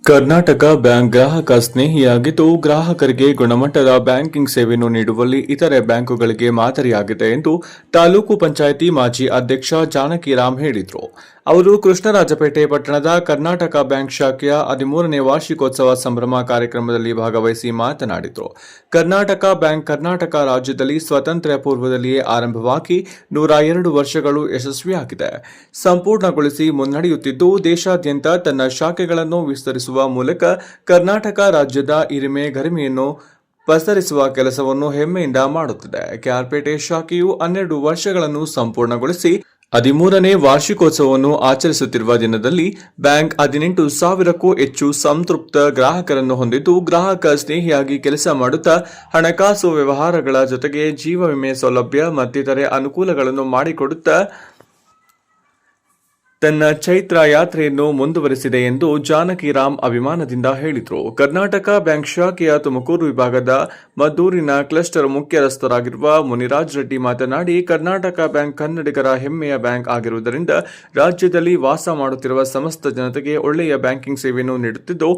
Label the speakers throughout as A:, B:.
A: Karnataka bank ಗ್ರಾಹಕ ಸ್ನೇಹಿಯಾಗಿದ್ದು ಗ್ರಾಹಕರಿಗೆ ಗುಣಮಟ್ಟದ ಬ್ಯಾಂಕಿಂಗ್ ಸೇವೆಯನ್ನು ನೀಡುವಲ್ಲಿ ಇತರೆ ಬ್ಯಾಂಕುಗಳಿಗೆ ಮಾದರಿಯಾಗಿದೆ ಎಂದು ತಾಲೂಕು ಪಂಚಾಯಿತಿ ಮಾಜಿ ಅಧ್ಯಕ್ಷ ಜಾನಕಿರಾಮ್ ಹೇಳಿದರು. ಅವರು ಕೃಷ್ಣರಾಜಪೇಟೆ ಪಟ್ಟಣದ ಕರ್ನಾಟಕ ಬ್ಯಾಂಕ್ ಶಾಖೆಯ 13ನೇ ವಾರ್ಷಿಕೋತ್ಸವ ಸಂಭ್ರಮ ಕಾರ್ಯಕ್ರಮದಲ್ಲಿ ಭಾಗವಹಿಸಿ ಮಾತನಾಡಿದರು. ಕರ್ನಾಟಕ ಬ್ಯಾಂಕ್ ಕರ್ನಾಟಕ ರಾಜ್ಯದಲ್ಲಿ ಸ್ವಾತಂತ್ರ್ಯ ಪೂರ್ವದಲ್ಲಿಯೇ ಆರಂಭವಾಗಿ 102 ವರ್ಷಗಳು ಯಶಸ್ವಿಯಾಗಿದೆ. ಸಂಪೂರ್ಣಗೊಳಿಸಿ ಮುನ್ನಡೆಯುತ್ತಿದ್ದು ದೇಶಾದ್ಯಂತ ತನ್ನ ಶಾಖೆಗಳನ್ನು ವಿಸ್ತರಿಸುವ ಮೂಲಕ ಕರ್ನಾಟಕ ರಾಜ್ಯದ ಹಿರಿಮೆ ಗರಿಮೆಯನ್ನು ಪಸರಿಸುವ ಕೆಲಸವನ್ನು ಹೆಮ್ಮೆಯಿಂದ ಮಾಡುತ್ತಿದೆ. ಕೆಆರ್ಪೇಟೆ ಶಾಖೆಯು 12 ವರ್ಷಗಳನ್ನು ಸಂಪೂರ್ಣಗೊಳಿಸಿ 13ನೇ ವಾರ್ಷಿಕೋತ್ಸವವನ್ನು ಆಚರಿಸುತ್ತಿರುವ ದಿನದಲ್ಲಿ ಬ್ಯಾಂಕ್ 18,000ಕ್ಕೂ ಹೆಚ್ಚು ಸಂತೃಪ್ತ ಗ್ರಾಹಕರನ್ನು ಹೊಂದಿದ್ದು ಗ್ರಾಹಕ ಸ್ನೇಹಿಯಾಗಿ ಕೆಲಸ ಮಾಡುತ್ತಾ ಹಣಕಾಸು ವ್ಯವಹಾರಗಳ ಜೊತೆಗೆ ಜೀವ ವಿಮೆ ಸೌಲಭ್ಯ ಮತ್ತಿತರೆ ಅನುಕೂಲಗಳನ್ನು ಮಾಡಿಕೊಡುತ್ತಾ ತನ್ನ ಚೈತ್ರ ಯಾತ್ರೆಯನ್ನು ಮುಂದುವರೆಸಿದೆ ಎಂದು ಜಾನಕಿರಾಮ್ ಅಭಿಮಾನದಿಂದ ಹೇಳಿದರು. ಕರ್ನಾಟಕ ಬ್ಯಾಂಕ್ ಶಾಖೆಯ ತುಮಕೂರು ವಿಭಾಗದ ಮದ್ದೂರಿನ ಕ್ಲಸ್ಟರ್ ಮುಖ್ಯಸ್ಥರಾಗಿರುವ ಮುನಿರಾಜ್ ರೆಡ್ಡಿ ಮಾತನಾಡಿ, ಕರ್ನಾಟಕ ಬ್ಯಾಂಕ್ ಕನ್ನಡಿಗರ ಹೆಮ್ಮೆಯ ಬ್ಯಾಂಕ್ ಆಗಿರುವುದರಿಂದ ರಾಜ್ಯದಲ್ಲಿ ವಾಸ ಮಾಡುತ್ತಿರುವ ಸಮಸ್ತ ಜನತೆಗೆ ಒಳ್ಳೆಯ ಬ್ಯಾಂಕಿಂಗ್ ಸೇವೆಯನ್ನು ನೀಡುತ್ತಿದ್ದು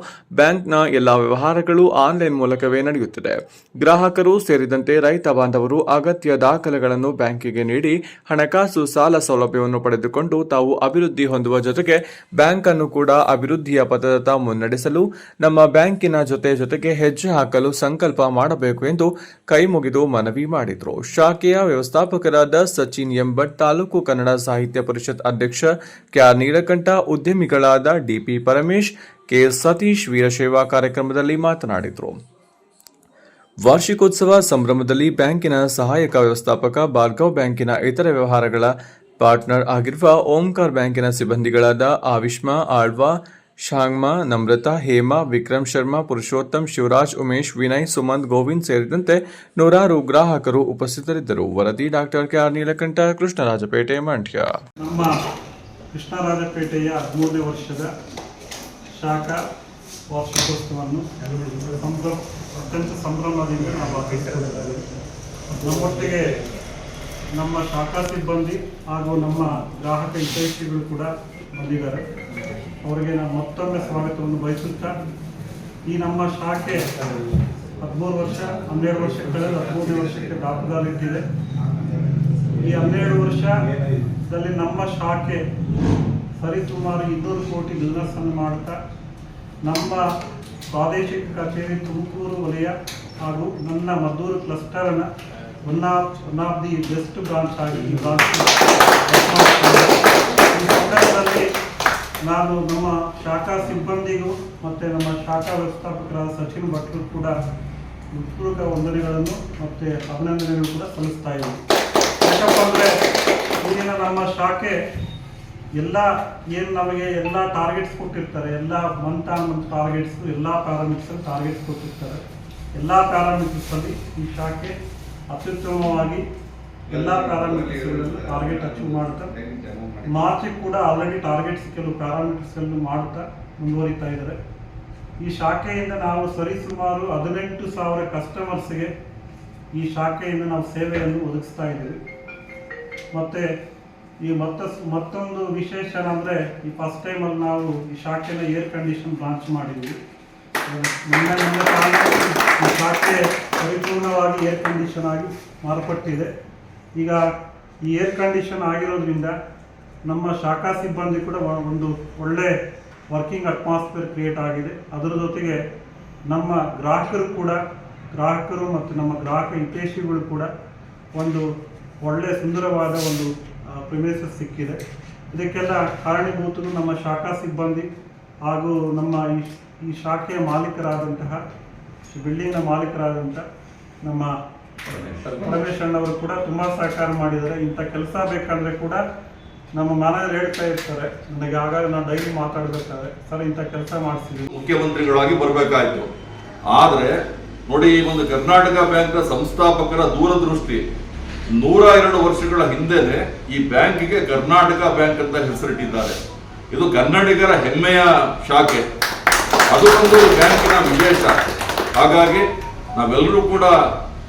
A: ಬ್ಯಾಂಕ್ನ ಎಲ್ಲಾ ವ್ಯವಹಾರಗಳು ಆನ್ಲೈನ್ ಮೂಲಕವೇ ನಡೆಯುತ್ತಿದೆ. ಗ್ರಾಹಕರು ಸೇರಿದಂತೆ ರೈತ ಬಾಂಧವರು ಅಗತ್ಯ ದಾಖಲೆಗಳನ್ನು ಬ್ಯಾಂಕಿಗೆ ನೀಡಿ ಹಣಕಾಸು ಸಾಲ ಸೌಲಭ್ಯವನ್ನು ಪಡೆದುಕೊಂಡು ತಾವು ಅಭಿವೃದ್ಧಿ ಹೊಂದುವ ಜೊತೆಗೆ ಬ್ಯಾಂಕ್ ಅನ್ನು ಕೂಡ ಅಭಿವೃದ್ಧಿಯ ಪಥದತ್ತ ಮುನ್ನಡೆಸಲು ನಮ್ಮ ಬ್ಯಾಂಕಿನ ಜೊತೆಗೆ ಹೆಜ್ಜೆ ಹಾಕಲು ಸಂಕಲ್ಪ ಮಾಡಬೇಕು ಎಂದು ಕೈಮುಗಿದು ಮನವಿ ಮಾಡಿದರು. ಶಾಖೆಯ ವ್ಯವಸ್ಥಾಪಕರಾದ ಸಚಿನ್ ಎಂ ಭಟ್, ತಾಲೂಕು ಕನ್ನಡ ಸಾಹಿತ್ಯ ಪರಿಷತ್ ಅಧ್ಯಕ್ಷ ಕೆಆರ್ ನೀಲಕಂಠ, ಉದ್ಯಮಿಗಳಾದ ಡಿಪಿ ಪರಮೇಶ್, ಕೆ ಸತೀಶ್ ವೀರಶೈವ ಕಾರ್ಯಕ್ರಮದಲ್ಲಿ ಮಾತನಾಡಿದರು. ವಾರ್ಷಿಕೋತ್ಸವ ಸಂಭ್ರಮದಲ್ಲಿ ಬ್ಯಾಂಕಿನ ಸಹಾಯಕ ವ್ಯವಸ್ಥಾಪಕ ಭಾರ್ಗವ್, ಬ್ಯಾಂಕಿನ ಇತರ ವ್ಯವಹಾರಗಳ ಪಾರ್ಟ್ನರ್ ಆಗಿರುವ ಓಂಕಾರ್, ಬ್ಯಾಂಕಿನ ಸಿಬ್ಬಂದಿಗಳಾದ ಆವಿಷ್ಮಾ, ಆಳ್ವಾ, ಶಾಂಗ್ಮಾ, ನಮ್ರತಾ, ಹೇಮಾ, ವಿಕ್ರಮ್ ಶರ್ಮಾ, ಪುರುಷೋತ್ತಮ್, ಶಿವರಾಜ್, ಉಮೇಶ್, ವಿನಯ್, ಸುಮಂತ್, ಗೋವಿಂದ್ ಸೇರಿದಂತೆ ನೂರಾರು ಗ್ರಾಹಕರು ಉಪಸ್ಥಿತರಿದ್ದರು. ವರದಿ ಡಾಕ್ಟರ್ ಕೆಆರ್ ನೀಲಕಂಠ, ಕೃಷ್ಣರಾಜಪೇಟೆ, ಮಂಡ್ಯ.
B: ನಮ್ಮ ಕೃಷ್ಣರಾಜಪೇಟೆಯ 13ನೇ ವರ್ಷದ ಶಾಖಾ ವಾರ್ಷಿಕೋತ್ಸವವನ್ನು ಅತ್ಯಂತ ಸಂಭ್ರಮದಿಂದ ನಾವು ಆಚರಿಸುತ್ತಿದ್ದೇವೆ. ನಮ್ಮೊಟ್ಟಿಗೆ ನಮ್ಮ ಶಾಖಾ ಸಿಬ್ಬಂದಿ ಹಾಗೂ ನಮ್ಮ ಗ್ರಾಹಕ ಹಿತೈಷಿಗಳು ಕೂಡ ಬಂದಿದ್ದಾರೆ. ಅವರಿಗೆ ನಾನು ಮತ್ತೊಮ್ಮೆ ಸ್ವಾಗತವನ್ನು ಬಯಸುತ್ತಾ, ಈ ನಮ್ಮ ಶಾಖೆ 13 ವರ್ಷ 12 ವರ್ಷ ಕಳೆದು 13ನೇ ವರ್ಷಕ್ಕೆ ದಾಖಲಾಗಿಟ್ಟಿದೆ. ಈ 12 ವರ್ಷದಲ್ಲಿ ನಮ್ಮ ಶಾಖೆ ಸರಿಸುಮಾರು 200 ಕೋಟಿ ಬಿಸ್ನೆಸ್ ಅನ್ನು ಮಾಡುತ್ತಾ ನಮ್ಮ ಪ್ರಾದೇಶಿಕ ಕಚೇರಿ ತುಮಕೂರು ವಲಯ ಹಾಗೂ ನನ್ನ ಮದ್ದೂರು ಕ್ಲಸ್ಟರ್ನ one of the best branch ಆಗಿ ಈ ಬ್ರಾಂಚ್ ಈ ಸಂದರ್ಭದಲ್ಲಿ ನಾನು ನಮ್ಮ ಶಾಖಾ ಸಿಬ್ಬಂದಿಗೂ ಮತ್ತು ನಮ್ಮ ಶಾಖಾ ವ್ಯವಸ್ಥಾಪಕರಾದ ಸಚಿನ್ ಭಟ್ರು ಕೂಡ ಹೃತ್ಪೂರ್ವಕ ವಂದನೆಗಳನ್ನು ಮತ್ತು ಅಭಿನಂದನೆಗಳು ಕೂಡ ಸಲ್ಲಿಸ್ತಾ ಇದ್ದೀನಿ. ಯಾಕಪ್ಪ ಅಂದರೆ ಈಗಿನ ನಮ್ಮ ಶಾಖೆ ಎಲ್ಲ ಏನು ನಮಗೆ ಎಲ್ಲ ಟಾರ್ಗೆಟ್ಸ್ ಕೊಟ್ಟಿರ್ತಾರೆ, ಎಲ್ಲ ಮಂತ್ ಟಾರ್ಗೆಟ್ಸು, ಎಲ್ಲ ಪ್ಯಾರಾಮೀಟರ್ಸ್ ಟಾರ್ಗೆಟ್ಸ್ ಕೊಟ್ಟಿರ್ತಾರೆ. ಎಲ್ಲ ಪ್ಯಾರಾಮೀಟರ್ಸಲ್ಲಿ ಈ ಶಾಖೆ ಅತ್ಯುತ್ತಮವಾಗಿ ಎಲ್ಲ ಪ್ಯಾರಾಮೀಟರ್ಸ್ಗಳನ್ನು ಟಾರ್ಗೆಟ್ ಅಚೀವ್ ಮಾಡುತ್ತಾ ಮಾರ್ಚಿಗೆ ಕೂಡ ಆಲ್ರೆಡಿ ಟಾರ್ಗೆಟ್ಸ್ ಕೆಲವು ಪ್ಯಾರಾಮೀಟರ್ಸ್ಗಳನ್ನು ಮಾಡುತ್ತಾ ಮುಂದುವರಿತಾ ಇದ್ದಾರೆ. ಈ ಶಾಖೆಯಿಂದ ನಾವು ಸರಿಸುಮಾರು 18,000 ಕಸ್ಟಮರ್ಸ್ಗೆ ಈ ಶಾಖೆಯಿಂದ ನಾವು ಸೇವೆಯನ್ನು ಒದಗಿಸ್ತಾ ಇದ್ದೀವಿ. ಮತ್ತು ಈ ಮತ್ತೊಂದು ವಿಶೇಷ ಅಂದರೆ ಈ ಫಸ್ಟ್ ಟೈಮಲ್ಲಿ ನಾವು ಈ ಶಾಖೆನ ಏರ್ ಕಂಡೀಷನ್ ಲಾಂಚ್ ಮಾಡಿದ್ವಿ. ಈ ಶಾಖೆ ಪರಿಪೂರ್ಣವಾಗಿ ಏರ್ ಕಂಡೀಷನ್ ಆಗಿ ಮಾರ್ಪಟ್ಟಿದೆ. ಈಗ ಈ ಏರ್ ಕಂಡೀಷನ್ ಆಗಿರೋದ್ರಿಂದ ನಮ್ಮ ಶಾಖಾ ಸಿಬ್ಬಂದಿ ಕೂಡ ಒಂದು ಒಳ್ಳೆ ವರ್ಕಿಂಗ್ ಅಟ್ಮಾಸ್ಫಿಯರ್ ಕ್ರಿಯೇಟ್ ಆಗಿದೆ. ಅದರ ಜೊತೆಗೆ ನಮ್ಮ ಗ್ರಾಹಕರು ಮತ್ತು ನಮ್ಮ ಗ್ರಾಹಕ ಹಿತೈಷಿಗಳು ಕೂಡ ಒಂದು ಒಳ್ಳೆ ಸುಂದರವಾದ ಒಂದು ಪ್ರಿಮೈಸಸ್ ಸಿಕ್ಕಿದೆ. ಇದಕ್ಕೆಲ್ಲ ಕಾರಣೀಭೂತರು ನಮ್ಮ ಶಾಖಾ ಸಿಬ್ಬಂದಿ ಹಾಗೂ ನಮ್ಮ ಈ ಶಾಖೆಯ ಮಾಲೀಕರಾದಂತಹ ಬಿಲ್ಡಿಂಗ್ನ ಮಾಲೀಕರಾದಂಥ ನಮ್ಮ ಪರಮೇಶ್ ಅಣ್ಣವರು ಕೂಡ ತುಂಬ ಸಹಕಾರ ಮಾಡಿದ್ದಾರೆ. ಇಂಥ ಕೆಲಸ ಬೇಕಂದರೆ ಕೂಡ ನಮ್ಮ ಮ್ಯಾನೇಜರ್ ಹೇಳ್ತಾ ಇರ್ತಾರೆ, ನನಗೆ ಆಗಾಗ ನಾನು ಡೈಲಿ ಮಾತಾಡಬೇಕಾದ್ರೆ, ಸರ್ ಇಂಥ ಕೆಲಸ ಮಾಡಿಸ್ತೀವಿ.
C: ಮುಖ್ಯಮಂತ್ರಿಗಳಾಗಿ ಬರಬೇಕಾಯ್ತು. ಆದರೆ ನೋಡಿ, ಈ ಒಂದು ಕರ್ನಾಟಕ ಬ್ಯಾಂಕ್ನ ಸಂಸ್ಥಾಪಕರ ದೂರದೃಷ್ಟಿ 102 ವರ್ಷಗಳ ಹಿಂದೆನೆ ಈ ಬ್ಯಾಂಕಿಗೆ ಕರ್ನಾಟಕ ಬ್ಯಾಂಕ್ ಅಂತ ಹೆಸರಿಟ್ಟಿದ್ದಾರೆ. ಇದು ಕನ್ನಡಿಗರ ಹೆಮ್ಮೆಯ ಶಾಖೆ, ಅದು ಒಂದು ಬ್ಯಾಂಕಿನ ವಿಶೇಷ. ಹಾಗಾಗಿ ನಾವೆಲ್ಲರೂ ಕೂಡ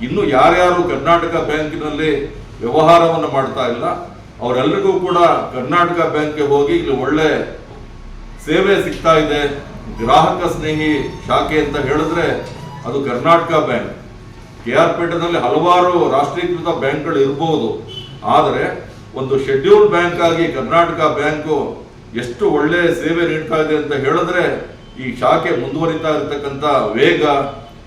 C: ಇನ್ನು ಯಾರ್ಯಾರು ಕರ್ನಾಟಕ ಬ್ಯಾಂಕಿನಲ್ಲಿ ವ್ಯವಹಾರವನ್ನು ಮಾಡ್ತಾ ಇಲ್ಲ ಅವರೆಲ್ಲರಿಗೂ ಕೂಡ ಕರ್ನಾಟಕ ಬ್ಯಾಂಕ್ಗೆ ಹೋಗಿ ಇಲ್ಲಿ ಒಳ್ಳೆ ಸೇವೆ ಸಿಗ್ತಾ ಇದೆ, ಗ್ರಾಹಕ ಸ್ನೇಹಿ ಶಾಖೆ ಅಂತ ಹೇಳಿದ್ರೆ ಅದು ಕರ್ನಾಟಕ ಬ್ಯಾಂಕ್. KR ಪೇಟೆನಲ್ಲಿ ಹಲವಾರು ರಾಷ್ಟ್ರೀಕೃತ ಬ್ಯಾಂಕ್ಗಳು ಇರಬಹುದು, ಆದರೆ ಒಂದು ಶೆಡ್ಯೂಲ್ ಬ್ಯಾಂಕ್ ಆಗಿ ಕರ್ನಾಟಕ ಬ್ಯಾಂಕು ಎಷ್ಟು ಒಳ್ಳೆ ಸೇವೆ ನೀಡ್ತಾ ಇದೆ ಅಂತ ಹೇಳಿದ್ರೆ ಈ ಶಾಖೆ ಮುಂದುವರಿತಾ ಇರತಕ್ಕಂಥ ವೇಗ,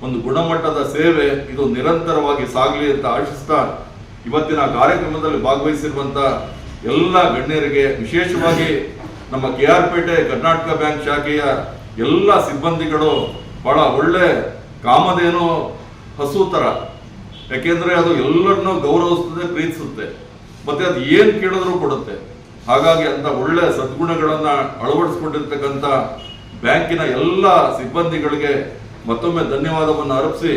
C: ಒಂದು ಗುಣಮಟ್ಟದ ಸೇವೆ ಇದು ನಿರಂತರವಾಗಿ ಸಾಗಲಿ ಅಂತ ಆಶಿಸ್ತಾ ಇವತ್ತಿನ ಕಾರ್ಯಕ್ರಮದಲ್ಲಿ ಭಾಗವಹಿಸಿರುವಂತ ಎಲ್ಲ ಗಣ್ಯರಿಗೆ, ವಿಶೇಷವಾಗಿ ನಮ್ಮ KR ಪೇಟೆ ಕರ್ನಾಟಕ ಬ್ಯಾಂಕ್ ಶಾಖೆಯ ಎಲ್ಲ ಸಿಬ್ಬಂದಿಗಳು ಬಹಳ ಒಳ್ಳೆ ಕಾಮಧೇನು ಹಸು ತರ, ಯಾಕೆಂದ್ರೆ ಅದು ಎಲ್ಲರನ್ನೂ ಗೌರವಿಸ್ತದೆ, ಪ್ರೀತಿಸುತ್ತೆ, ಮತ್ತೆ ಅದು ಏನ್ ಕೇಳಿದ್ರು ಕೊಡುತ್ತೆ. ಹಾಗಾಗಿ ಅಂತ ಒಳ್ಳೆ ಸದ್ಗುಣಗಳನ್ನ ಅಳವಡಿಸಿಕೊಂಡಿರ್ತಕ್ಕಂಥ ಬ್ಯಾಂಕಿನ ಎಲ್ಲ ಸಿಬ್ಬಂದಿಗಳಿಗೆ ಮತ್ತೊಮ್ಮೆ ಧನ್ಯವಾದವನ್ನು ಅರ್ಪಿಸಿ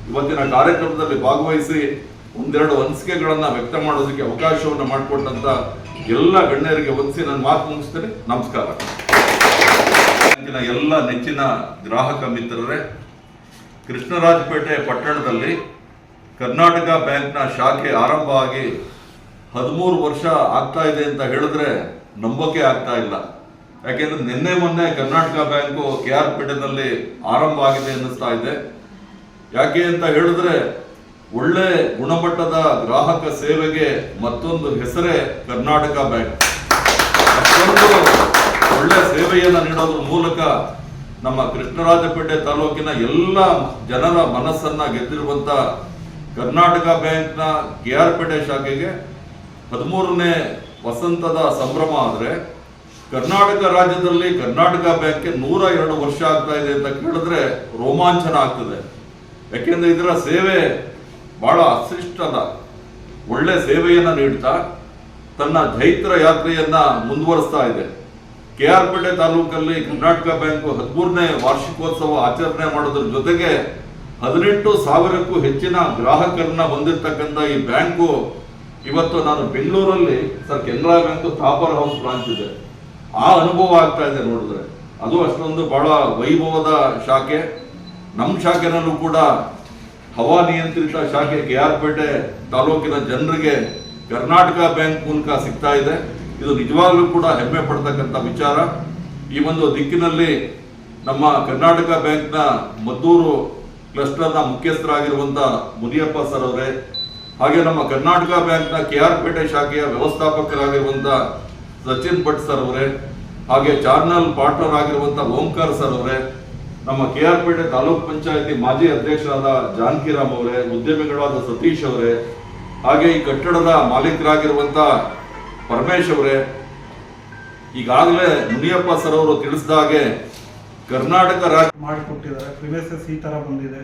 C: ಇವತ್ತಿನ ಕಾರ್ಯಕ್ರಮದಲ್ಲಿ ಭಾಗವಹಿಸಿ ಒಂದೆರಡು ಅನಿಸಿಕೆಗಳನ್ನ ವ್ಯಕ್ತ ಮಾಡೋದಕ್ಕೆ ಅವಕಾಶವನ್ನು ಮಾಡಿಕೊಟ್ಟಂತ ಎಲ್ಲ ಗಣ್ಯರಿಗೆ ವಂದಿಸಿ ನನ್ನ ಮಾತು ಮುಗಿಸ್ತೇನೆ. ನಮಸ್ಕಾರ. ಬ್ಯಾಂಕಿನ ಎಲ್ಲ ನೆಚ್ಚಿನ ಗ್ರಾಹಕ ಮಿತ್ರರೇ, ಕೃಷ್ಣರಾಜಪೇಟೆ ಪಟ್ಟಣದಲ್ಲಿ ಕರ್ನಾಟಕ ಬ್ಯಾಂಕ್ನ ಶಾಖೆ ಆರಂಭ ಆಗಿ 13 ವರ್ಷ ಆಗ್ತಾ ಇದೆ ಅಂತ ಹೇಳಿದ್ರೆ ನಂಬೋಕೆ ಆಗ್ತಾ ಇಲ್ಲ. ಯಾಕೆಂದ್ರೆ ನಿನ್ನೆ ಮೊನ್ನೆ ಕರ್ನಾಟಕ ಬ್ಯಾಂಕು KR ಪೇಟೆನಲ್ಲಿ ಆರಂಭ ಆಗಿದೆ ಅನ್ನಿಸ್ತಾ ಇದೆ. ಯಾಕೆ ಅಂತ ಹೇಳಿದ್ರೆ ಒಳ್ಳೆ ಗುಣಮಟ್ಟದ ಗ್ರಾಹಕ ಸೇವೆಗೆ ಮತ್ತೊಂದು ಹೆಸರೇ ಕರ್ನಾಟಕ ಬ್ಯಾಂಕ್. ಅಷ್ಟೊಂದು ಒಳ್ಳೆ ಸೇವೆಯನ್ನು ನೀಡೋದ್ರ ಮೂಲಕ ನಮ್ಮ ಕೃಷ್ಣರಾಜಪೇಟೆ ತಾಲೂಕಿನ ಎಲ್ಲ ಜನರ ಮನಸ್ಸನ್ನ ಗೆದ್ದಿರುವಂತ ಕರ್ನಾಟಕ ಬ್ಯಾಂಕ್ನ KR ಪೇಟೆ ಶಾಖೆಗೆ 13ನೇ ವಸಂತದ ಸಂಭ್ರಮ. ಆದರೆ ಕರ್ನಾಟಕ ರಾಜ್ಯದಲ್ಲಿ ಕರ್ನಾಟಕ ಬ್ಯಾಂಕ್ಗೆ 102 ವರ್ಷ ಆಗ್ತಾ ಇದೆ ಅಂತ ಕೇಳಿದ್ರೆ ರೋಮಾಂಚನ ಆಗ್ತದೆ. ಯಾಕೆಂದ್ರೆ ಇದರ ಸೇವೆ ಬಹಳ ಅಶ್ಲಿಷ್ಟದ ಒಳ್ಳೆ ಸೇವೆಯನ್ನ ನೀಡ್ತಾ ತನ್ನ ಜೈತ್ರ ಯಾತ್ರೆಯನ್ನ ಮುಂದುವರಿಸ್ತಾ ಇದೆ. KR ಪೇಟೆ ತಾಲೂಕಲ್ಲಿ ಕರ್ನಾಟಕ ಬ್ಯಾಂಕ್ 13ನೇ ವಾರ್ಷಿಕೋತ್ಸವ ಆಚರಣೆ ಮಾಡೋದ್ರ ಜೊತೆಗೆ 18,000ಕ್ಕೂ ಹೆಚ್ಚಿನ ಗ್ರಾಹಕರನ್ನ ಹೊಂದಿರತಕ್ಕಂಥ ಈ ಬ್ಯಾಂಕು ಇವತ್ತು ನಾನು ಬೆಂಗಳೂರಲ್ಲಿ Canara bank Thapar house branch ಇದೆ, ಆ ಅನುಭವ ಆಗ್ತಾ ಇದೆ ನೋಡಿದ್ರೆ. ಅದು ಅಷ್ಟೊಂದು ಬಹಳ ವೈಭವದ ಶಾಖೆ. ನಮ್ಮ ಶಾಖೆನಲ್ಲೂ ಕೂಡ ಹವಾನಿಯಂತ್ರಿತ ಶಾಖೆ KR ಪೇಟೆ ತಾಲೂಕಿನ ಜನರಿಗೆ ಕರ್ನಾಟಕ ಬ್ಯಾಂಕ್ ಮೂಲಕ ಸಿಗ್ತಾ ಇದೆ. ಇದು ನಿಜವಾಗ್ಲೂ ಕೂಡ ಹೆಮ್ಮೆ ಪಡ್ತಕ್ಕಂಥ ವಿಚಾರ. ಈ ಒಂದು ದಿಕ್ಕಿನಲ್ಲಿ ನಮ್ಮ ಕರ್ನಾಟಕ ಬ್ಯಾಂಕ್ನ ಮದ್ದೂರು ಕ್ಲಸ್ಟರ್ನ ಮುಖ್ಯಸ್ಥರಾಗಿರುವಂತ ಮುನಿಯಪ್ಪ ಸರ್ ಅವರೇ, ಹಾಗೆ ನಮ್ಮ ಕರ್ನಾಟಕ ಬ್ಯಾಂಕ್ನ KR ಪೇಟೆ ಶಾಖೆಯ ವ್ಯವಸ್ಥಾಪಕರಾಗಿರುವಂತ ಸಚಿನ್ ಭಟ್ ಸರ್ ಅವರೇ, ಹಾಗೆ ಚಾರ್ನಲ್ ಪಾರ್ಟ್ನರ್ ಆಗಿರುವಂತ ಓಂಕಾರ ಸರ್ ಅವರೇ, ನಮ್ಮ KR ಪೇಟೆ ತಾಲೂಕ್ ಪಂಚಾಯತಿ ಮಾಜಿ ಅಧ್ಯಕ್ಷರಾದ ಜಾನಕಿರಾಮ್ ಅವರೇ, ಉದ್ಯಮಿಗಳಾದ ಸತೀಶ್ ಅವರೇ, ಹಾಗೆ ಈ ಕಟ್ಟಡದ ಮಾಲೀಕರಾಗಿರುವಂತ ಪರಮೇಶ್ ಅವರೇ, ಈಗಾಗಲೇ ಮುನಿಯಪ್ಪ ಸರ್ ಅವರು ತಿಳಿಸಿದ ಹಾಗೆ ಕರ್ನಾಟಕ ರಾಜ್ಯ
B: ಮಾಡಿಕೊಟ್ಟಿದ್ದಾರೆ. ಪ್ರಿಮೈಸಸ್ ಈ ತರ ಬಂದಿದೆ.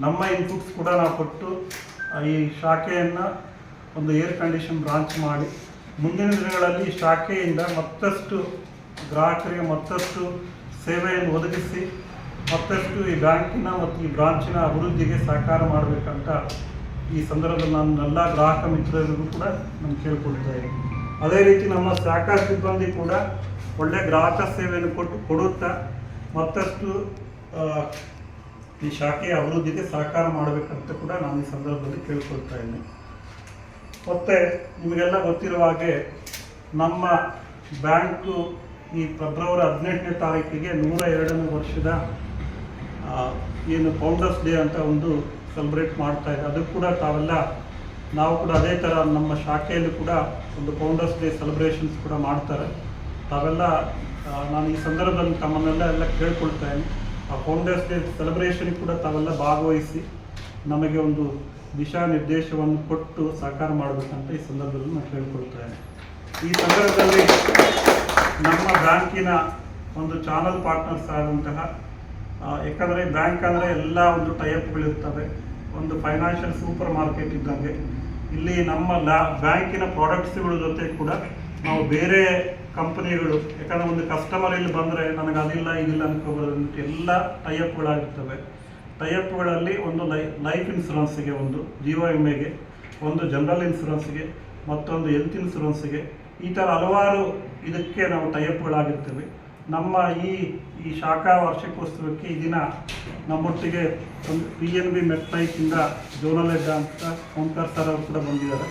B: ನಮ್ಮ ಇನ್ಪುಟ್ಸ್ ಕೂಡ ನಾವು ಕೊಟ್ಟು ಈ ಶಾಖೆಯನ್ನ ಒಂದು ಏರ್ ಕಂಡೀಷನ್ ಬ್ರಾಂಚ್ ಮಾಡಿ ಮುಂದಿನ ದಿನಗಳಲ್ಲಿ ಈ ಶಾಖೆಯಿಂದ ಮತ್ತಷ್ಟು ಗ್ರಾಹಕರಿಗೆ ಮತ್ತಷ್ಟು ಸೇವೆಯನ್ನು ಒದಗಿಸಿ ಮತ್ತಷ್ಟು ಈ ಬ್ಯಾಂಕಿನ ಮತ್ತು ಈ ಬ್ರಾಂಚಿನ ಅಭಿವೃದ್ಧಿಗೆ ಸಹಕಾರ ಮಾಡಬೇಕಂತ ಈ ಸಂದರ್ಭದಲ್ಲಿ ನಾನು ಎಲ್ಲ ಗ್ರಾಹಕ ಮಿತ್ರರಿಗೂ ಕೂಡ ನಾನು ಕೇಳ್ಕೊಳ್ತಾ ಇದ್ದೀನಿ. ಅದೇ ರೀತಿ ನಮ್ಮ ಶಾಖಾ ಸಿಬ್ಬಂದಿ ಕೂಡ ಒಳ್ಳೆ ಗ್ರಾಹಕ ಸೇವೆಯನ್ನು ಕೊಡುತ್ತಾ ಮತ್ತಷ್ಟು ಈ ಶಾಖೆಯ ಅಭಿವೃದ್ಧಿಗೆ ಸಹಕಾರ ಮಾಡಬೇಕಂತ ಕೂಡ ನಾನು ಈ ಸಂದರ್ಭದಲ್ಲಿ ಕೇಳ್ಕೊಳ್ತಾ ಇದ್ದೀನಿ. ಮತ್ತು ನಿಮಗೆಲ್ಲ ಗೊತ್ತಿರುವ ಹಾಗೆ ನಮ್ಮ ಬ್ಯಾಂಕು ಈ ಫೆಬ್ರವರಿ 18ನೇ ತಾರೀಕಿಗೆ 102ನೇ ವರ್ಷದ ಏನು ಫೌಂಡರ್ಸ್ ಡೇ ಅಂತ ಒಂದು ಸೆಲೆಬ್ರೇಟ್ ಮಾಡ್ತಾ ಇದೆ. ಅದು ಕೂಡ ನಾವು ಕೂಡ ಅದೇ ಥರ ನಮ್ಮ ಶಾಖೆಯಲ್ಲಿ ಕೂಡ ಒಂದು ಫೌಂಡರ್ಸ್ ಡೇ ಸೆಲೆಬ್ರೇಷನ್ಸ್ ಕೂಡ ಮಾಡ್ತಾರೆ. ತಾವೆಲ್ಲ ನಾನು ಈ ಸಂದರ್ಭದಲ್ಲಿ ತಮ್ಮನ್ನೆಲ್ಲ ಕೇಳ್ಕೊಳ್ತಾ ಇದ್ದೀನಿ, ಆ ಫೌಂಡರ್ಸ್ ಡೇ ಸೆಲೆಬ್ರೇಷನ್ ಕೂಡ ತಾವೆಲ್ಲ ಭಾಗವಹಿಸಿ ನಮಗೆ ಒಂದು ದಿಶಾ ನಿರ್ದೇಶವನ್ನು ಕೊಟ್ಟು ಸಹಕಾರ ಮಾಡಬೇಕಂತ ಈ ಸಂದರ್ಭದಲ್ಲಿ ನಾನು ಕೇಳ್ಕೊಳ್ತಾ ಇದ್ದೀನಿ. ಈ ಸಂದರ್ಭದಲ್ಲಿ ನಮ್ಮ ಬ್ಯಾಂಕಿನ ಒಂದು ಚಾನಲ್ ಪಾರ್ಟ್ನರ್ಸ್ ಆದಂತಹ, ಯಾಕಂದರೆ ಬ್ಯಾಂಕ್ ಅಂದರೆ ಎಲ್ಲ ಒಂದು ಟೈಅಪ್ಗಳಿರ್ತವೆ, ಒಂದು ಫೈನಾನ್ಷಿಯಲ್ ಸೂಪರ್ ಮಾರ್ಕೆಟ್ ಇದ್ದಂಗೆ. ಇಲ್ಲಿ ನಮ್ಮ ಬ್ಯಾಂಕಿನ ಪ್ರಾಡಕ್ಟ್ಸ್ಗಳ ಜೊತೆ ಕೂಡ ನಾವು ಬೇರೆ ಕಂಪನಿಗಳು, ಯಾಕಂದರೆ ಒಂದು ಕಸ್ಟಮರ್ ಇಲ್ಲಿ ಬಂದರೆ ನನಗೆ ಅದಿಲ್ಲ ಇದಿಲ್ಲ ಅನ್ಕೋಬಾರ್ದು, ಎಲ್ಲ ಟೈಅಪ್ಗಳಾಗಿರ್ತವೆ. ಟೈಅಪ್ಗಳಲ್ಲಿ ಒಂದು ಲೈಫ್ ಇನ್ಶೂರೆನ್ಸಿಗೆ, ಒಂದು ಜೀವ ವಿಮೆಗೆ, ಒಂದು ಜನರಲ್ ಇನ್ಶೂರೆನ್ಸ್ಗೆ, ಮತ್ತೊಂದು ಹೆಲ್ತ್ ಇನ್ಶೂರೆನ್ಸ್ಗೆ, ಈ ಥರ ಹಲವಾರು ಇದಕ್ಕೆ ನಾವು ಟೈಅಪ್ಗಳಾಗಿರ್ತೇವೆ. ನಮ್ಮ ಈ ಶಾಖಾ ವಾರ್ಷಿಕೋತ್ಸವಕ್ಕೆ ಈ ದಿನ ನಮ್ಮೊಟ್ಟಿಗೆ ಒಂದು PNB ಮೆಟ್ಲೈಫಿಂದ ಜೋನಲ್ ಹೆಡ್ ಅಂತ ಓಂಕಾರ್ ಸರ್ ಅವರು ಕೂಡ ಬಂದಿದ್ದಾರೆ.